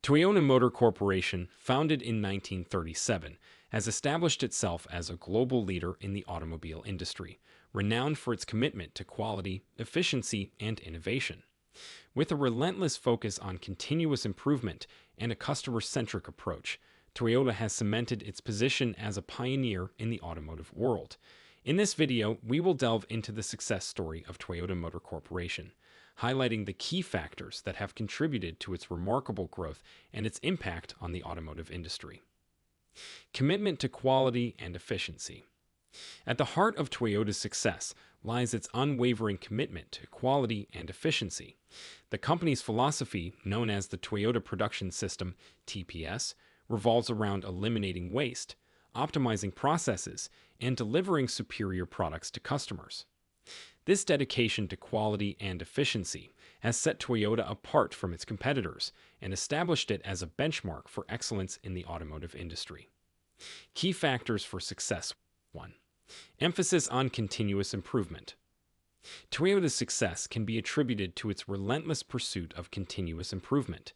Toyota Motor Corporation, founded in 1937, has established itself as a global leader in the automobile industry, renowned for its commitment to quality, efficiency, and innovation. With a relentless focus on continuous improvement and a customer-centric approach, Toyota has cemented its position as a pioneer in the automotive world. In this video, we will delve into the success story of Toyota Motor Corporation, highlighting the key factors that have contributed to its remarkable growth and its impact on the automotive industry. Commitment to quality and efficiency. At the heart of Toyota's success lies its unwavering commitment to quality and efficiency. The company's philosophy, known as the Toyota Production System, TPS, revolves around eliminating waste, optimizing processes, and delivering superior products to customers. This dedication to quality and efficiency has set Toyota apart from its competitors and established it as a benchmark for excellence in the automotive industry. Key factors for success. 1. Emphasis on continuous improvement. Toyota's success can be attributed to its relentless pursuit of continuous improvement.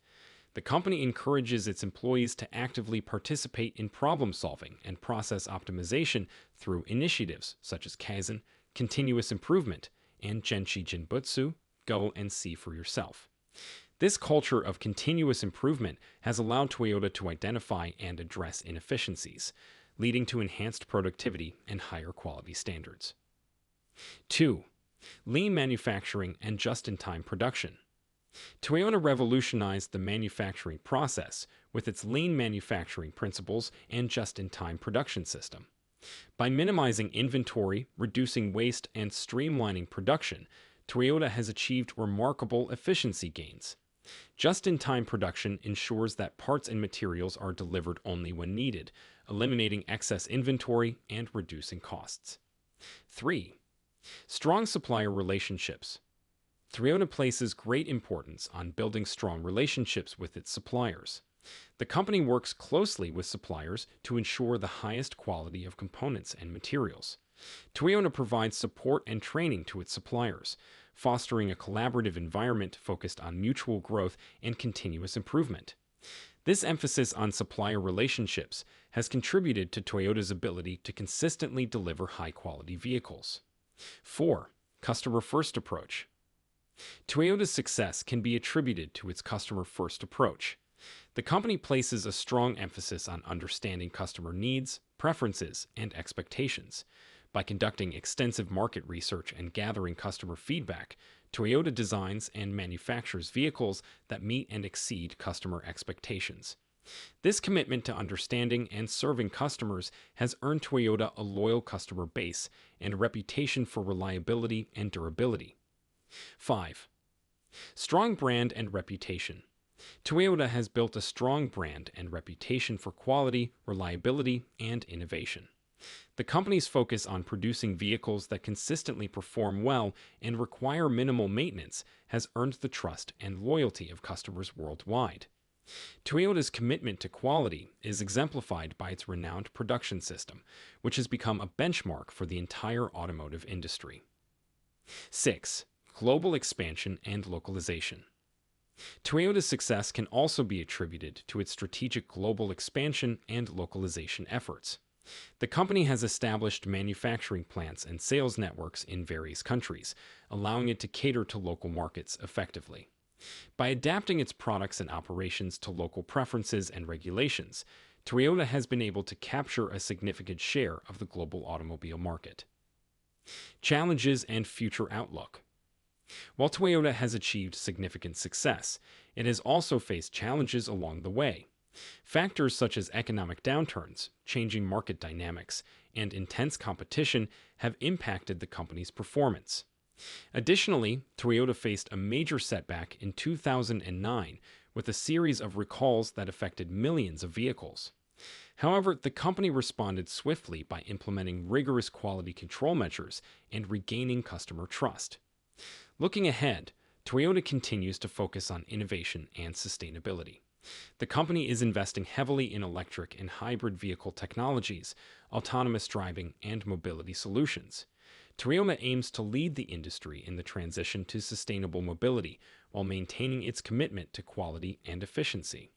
The company encourages its employees to actively participate in problem-solving and process optimization through initiatives such as Kaizen, continuous improvement, and Genshi Jinbutsu, go and see for yourself. This culture of continuous improvement has allowed Toyota to identify and address inefficiencies, leading to enhanced productivity and higher quality standards. 2. Lean manufacturing and just-in-time production. Toyota revolutionized the manufacturing process with its lean manufacturing principles and just-in-time production system. By minimizing inventory, reducing waste, and streamlining production, Toyota has achieved remarkable efficiency gains. Just-in-time production ensures that parts and materials are delivered only when needed, eliminating excess inventory and reducing costs. 3. Strong supplier relationships. Toyota places great importance on building strong relationships with its suppliers. The company works closely with suppliers to ensure the highest quality of components and materials. Toyota provides support and training to its suppliers, fostering a collaborative environment focused on mutual growth and continuous improvement. This emphasis on supplier relationships has contributed to Toyota's ability to consistently deliver high-quality vehicles. 4. Customer-first approach. Toyota's success can be attributed to its customer-first approach. The company places a strong emphasis on understanding customer needs, preferences, and expectations. By conducting extensive market research and gathering customer feedback, Toyota designs and manufactures vehicles that meet and exceed customer expectations. This commitment to understanding and serving customers has earned Toyota a loyal customer base and a reputation for reliability and durability. 5. Strong brand and reputation. Toyota has built a strong brand and reputation for quality, reliability, and innovation. The company's focus on producing vehicles that consistently perform well and require minimal maintenance has earned the trust and loyalty of customers worldwide. Toyota's commitment to quality is exemplified by its renowned production system, which has become a benchmark for the entire automotive industry. 6. Global expansion and localization. Toyota's success can also be attributed to its strategic global expansion and localization efforts. The company has established manufacturing plants and sales networks in various countries, allowing it to cater to local markets effectively. By adapting its products and operations to local preferences and regulations, Toyota has been able to capture a significant share of the global automobile market. Challenges and future outlook. While Toyota has achieved significant success, it has also faced challenges along the way. Factors such as economic downturns, changing market dynamics, and intense competition have impacted the company's performance. Additionally, Toyota faced a major setback in 2009 with a series of recalls that affected millions of vehicles. However, the company responded swiftly by implementing rigorous quality control measures and regaining customer trust. Looking ahead, Toyota continues to focus on innovation and sustainability. The company is investing heavily in electric and hybrid vehicle technologies, autonomous driving, and mobility solutions. Toyota aims to lead the industry in the transition to sustainable mobility while maintaining its commitment to quality and efficiency.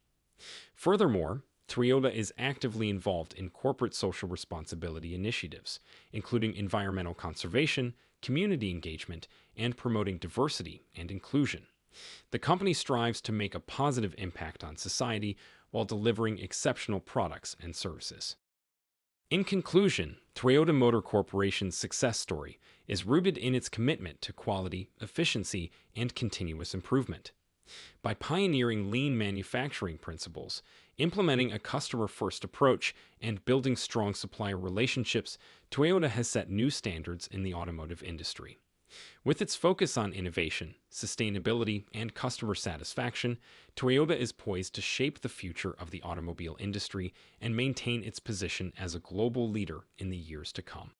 Furthermore, Toyota is actively involved in corporate social responsibility initiatives, including environmental conservation, community engagement, and promoting diversity and inclusion. The company strives to make a positive impact on society while delivering exceptional products and services. In conclusion, Toyota Motor Corporation's success story is rooted in its commitment to quality, efficiency, and continuous improvement. By pioneering lean manufacturing principles, implementing a customer first approach, and building strong supplier relationships, Toyota has set new standards in the automotive industry. With its focus on innovation, sustainability, and customer satisfaction, Toyota is poised to shape the future of the automobile industry and maintain its position as a global leader in the years to come.